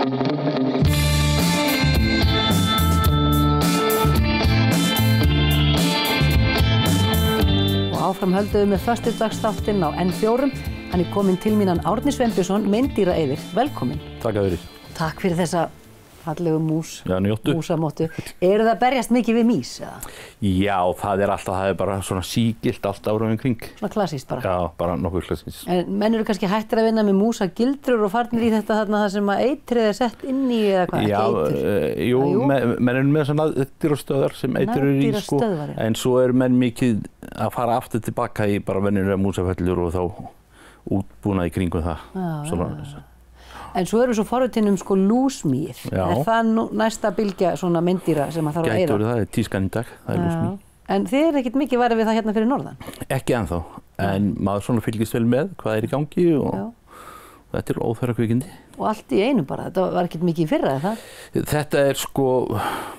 Áfram höldum við með föstudagsþáttinn á N4. Hann kominn til mín, Árni Sveinbjörnsson, meindýraeyðir. Velkominn. Takk fyrir. Takk fyrir þessa fallegu músamóttu. Eru það að berjast mikið við mýs? Eða? Já, það er bara svona sígilt allt ára kring. Svona klassískt bara? Já, bara nokkuð klassískt. En menn eru kannski hættir að vinna með músagildrur og farnir í þetta þarna það sem að eitrið sett inn í eða hvað? Já, menn eru með svona dýrastöðvar sem eitrið eru í sko. En svo eru menn mikið að fara aftur tilbaka í bara venjulega músafellur og þá útbúnað í kringum það. En svo eru svo forritinn sko lúsmýið. Er það næsta bylgja svona meindýra sem að þarf að eyða? Gæti það er tískan í dag, það er lúsmý. En þið eru ekkert mikið varið við það hérna fyrir norðan? Ekki ennþá, en maður svona fylgist vel með hvað er í gangi og þetta er óþverra kvikindi. Og allt í einu bara, þetta var ekkert mikið í fyrra, eða það? Þetta er sko,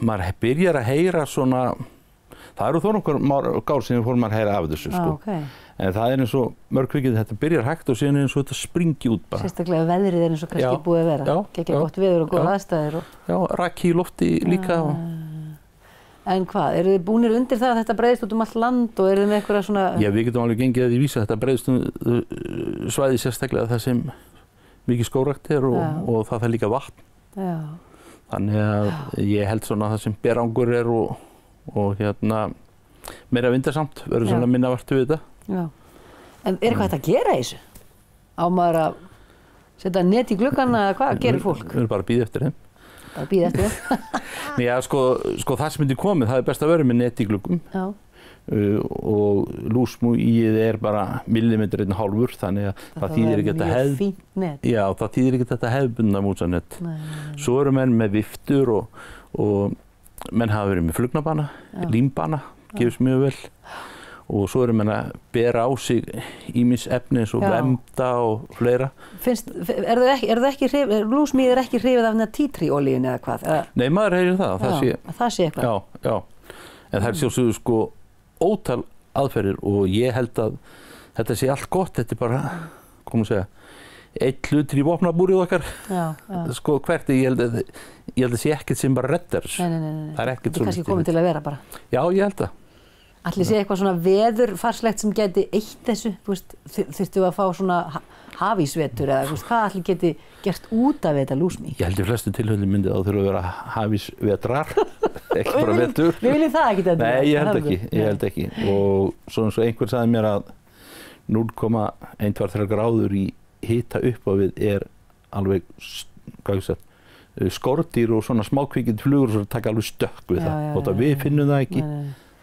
maður byrjar að heyra svona, það eru þó nokkur gár sem fór maður að heyra af þessu sko. En það er eins og mörg kvikindi, þetta byrjar hægt og síðan eins og þetta springi út bara. Sérstaklega veðrið er eins og kannski búið að vera. Gekk gott veður og góð aðstæður. Já, raki í lofti líka. En hvað, eru þið búnir undir það að þetta breiðist út allt land og eru þið með eitthvað svona... Já, við getum alveg gengið að því vísa að þetta breiðist svæði sérstaklega það sem mikið skógrækt er og það líka vatn. Já. Þannig að ég held svona að það sem berangur er og meira vindarsamt verður svona minna vart við þetta. Já. En er eitthvað hægt að gera í þessu? Á maður að setja net í gluggana eða hvað gerir fólk? Við erum bara að bíða eftir þeim. Bara að bíða eftir þeim? Já, sko það sem myndi komið, það er best að vera með net í gluggum. Já. Og lúsmýið er bara millimetri 1,5, þannig að það þýðir ekki mjög fínt net. Já, það þýðir ekki þetta hefðbundna músanett. Svo eru menn með viftur og menn hafa verið með flugnabana, límbana, gefst mjög vel. Og svo eru menn að bera á sig ýmis efni eins og vemda og fleira. Lúsmýið er ekki hrifið af títriolíunni eða hvað? Nei, maður heyrir það. Það sé eitthvað. Já. En það er sjálfsögðu sko ótal aðferðir og ég held að þetta sé allt gott. Þetta er bara, komum að segja, einn hlutur í vopnabúrið okkar. Já. Sko hvert, ég held að sé ekkert sem bara reddar þessu. Nei. Það er ekkert svona. Þetta er kannski komið til að vera bara. Já, ég held að. Ætli sé eitthvað svona veðurfarslegt sem geti eytt þessu, þurftu að fá svona hafísvetur eða hvað ætli geti gert út af þetta lúsmý? Ég held í flestu tilfellum myndi að það þurfa að vera hafísvetrar, ekki bara vetur. Við viljum það ekki þetta? Nei, ég held ekki. Og svo eins og einhver sagði mér að 0,1-2-3 gráður í hita upp á við er alveg, hvað ég sagt, skordýr og svona smákvikindi flugur sem taka alveg stökk við það. Þótt að við finnum það ekki.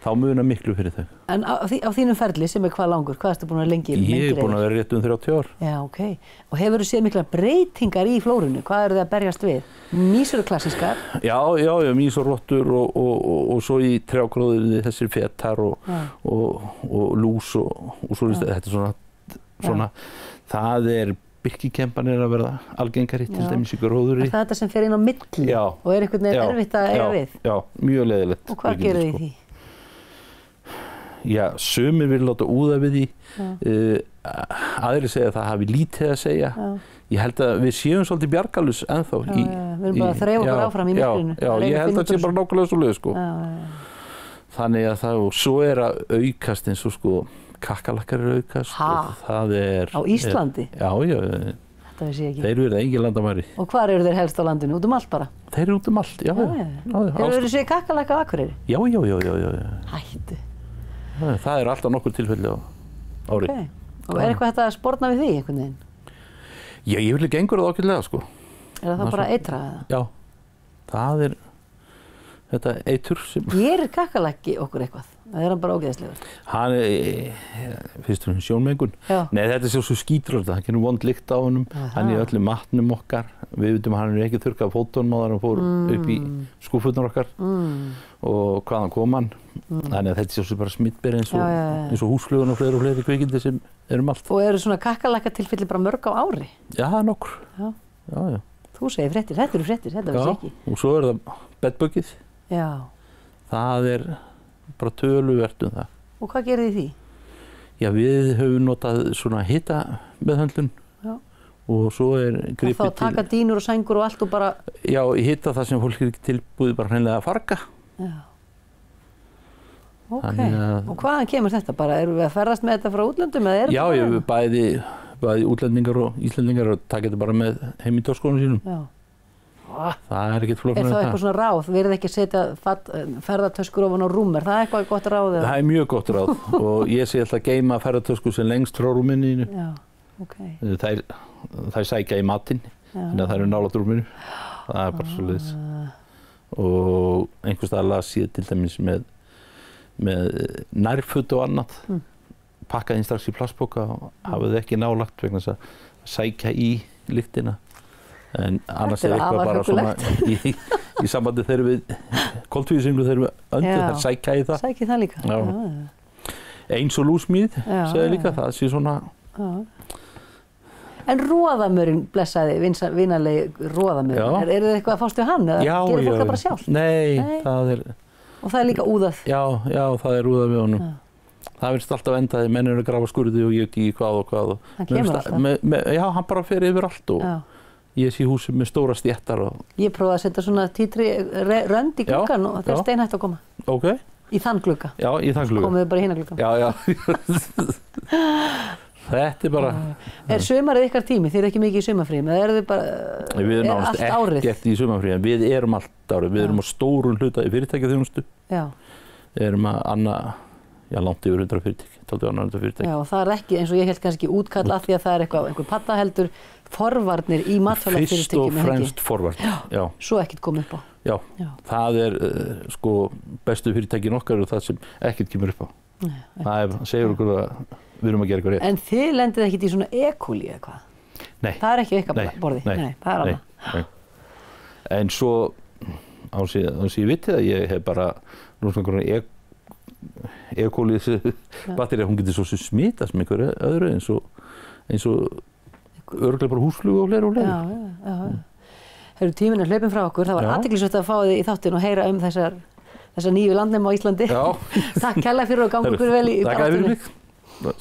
Þá munar miklu fyrir þau. En á þínum ferli sem er hvað langur, hvað ertu búin að lengi? Ég er búin að vera rétt 30 ár. Já, ok. Og hefurðu séð mikla breytingar í flórunni? Hvað eru þið að berjast við? Mýs eru klassískar? Já, mýs og rottur og svo í trjágróðurinn þessir fetar og lús og svo þetta er svona það er birkikempanir að verða algengari til dæmis í gróðuri. Er það þetta sem fer inn á milli og er einhvern veginn erfitt að eiga við? Já, mjög leiðilegt. Og hvað gerir þið í því? Já, sumir vil láta úða við því, aðrir segja að það hafi lítið að segja. Ég held að við séum svolítið bjargalus ennþá. Við erum bara að þreifa okkur áfram í miklinu. Já, ég held að það sé bara nákvæmlega svo leið, sko. Þannig að það, og svo er að aukast eins og sko, kakkalakkar eru aukast. Það er... Á Íslandi? Já. Þetta vissi ég ekki. Þeir verða engin landamæri. Og hvar eru þeir helst á landinu? Út allt bara? Þeir eru út allt, já. Hefur þið séð kakkalakka á Akureyri? Já. Hættu. Það er alltaf nokkur tilfelli á ári. Okay. Og er eitthvað hægt að sporna við því einhvern veginn? Já, ég vil ekki engur það ákveðlega, sko. Er það bara eitrað eða? Já, það er þetta eitur sem... Gerir kakkalakki okkur eitthvað? Það er hann bara ógeðslegur? Hann fyrst og sjónmengun. Nei, þetta er svo skítur, það kemur vond lykt á honum. Hann er í öllum matnum okkar. Við vitum að hann er ekki þurrkað fótunum á þar og fór upp í skúffurnar okkar. Og hvaðan kom hann. Þannig að þetta er bara smittberi eins og húsflugun og fleiri kvikindi sem allt. Og eru svona kakkalakkatilfelli bara mörg á ári? Já, það er nokkur. Já. Þú segir fréttir, þetta eru fréttir, þetta vissi ekki. Og svo er það bedbuggið. Já. Það er bara töluvert það. Og hvað gerir þið því? Já, við höfum notað svona hitameðhöndlun og svo gripið til... Þá taka dýnur og sængur og allt og bara... Já, hitta það sem fólk ekki tilbúið bara hreinlega að farga. Já. Ok, og hvaðan kemur þetta bara? Erum við að ferðast með þetta frá útlöndum? Já, bæði útlendingar og íslendingar og taka þetta bara með heim í töskunum sínum. Já. Það ekkert flóknara en það. Er það eitthvað svona ráð? Verið ekki að setja ferðartöskur ofan á rúm? Er það eitthvað gott ráð? Eða? Það mjög gott ráð og ég sé alltaf að geyma ferðartöskur sem lengst frá rúminu. Já, ok. Þær sækja í matinn, þannig að það eru nálægt rúminu. Það bara svoleiðis. Og einhvers staðar las ég til dæmis með nærföt og annað. Pakkaði inn strax í plastpoka og hafði ekki nálægt vegna þess að sækja í lyktina. En annars eitthvað bara svona í sambandi þegar við koltvísýringu þegar við það sækja í það. Sækja í það líka. Já. Eins og lúsmíð, segði líka, það sé svona... Já. En róðamörinn, blessaði, vinalegi róðamörinn, eru þið eitthvað að fást við hann eða gerir fólk það bara sjálf? Nei, það Og það líka úðað? Já, það úðað við honum. Það virðist alltaf endaði, menn eru að grafa skurði og ég ekki hvað og hvað. Hann kemur alltaf? Já, hann bara fer yfir allt og... Ég sé húsið með stóra stjettar og... Ég prófaði að setja svona títri rönd í gluggann og það er steinhætt að koma. Ok. Í þann glugga. Já, í þann glugga. Komið bara í hina gluggan. Já. Þetta bara... Sumarið ykkar tími? Þið ekki mikið í sumarfríum? Eða þið bara allt árið? Við ekkert í sumarfríum. Við allt árið. Við erum á stórun hluta í fyrirtækjaþjónustu. Já. Við erum að anna... Já, langt yfir 100 fyrirtæki, 100 fyrirtæki. Já, og það ekki eins og ég held kannski útkall af því að það einhver pattaheldur forvarnir í matvælafyrirtækjum. Fyrst og fremst forvarnir, já. Svo ekkert komið upp á. Já, það sko bestu fyrirtækin okkar og það sem ekkert kemur upp á. Það segir okkur að við erum að gera eitthvað rétt. En þið lendið ekkert í svona e-kúli eða hvað? Nei. Það ekki ykkar borði? Nei, það annað. Nei. En svo, á þess ég vitið að ég hef bara e-kóli batterið, hún getur svo sem smitast með einhverju öðru eins og örugglega bara húsflugu og fleira og fleira. Já. Tíminn hlaupinn frá okkur, það var athyglisvert að fá þig í þáttinn og heyra þessa nýju landnema á Íslandi. Já. Takk kærlega fyrir og gangi ykkur vel í baráttunni. Takk fyrir mig.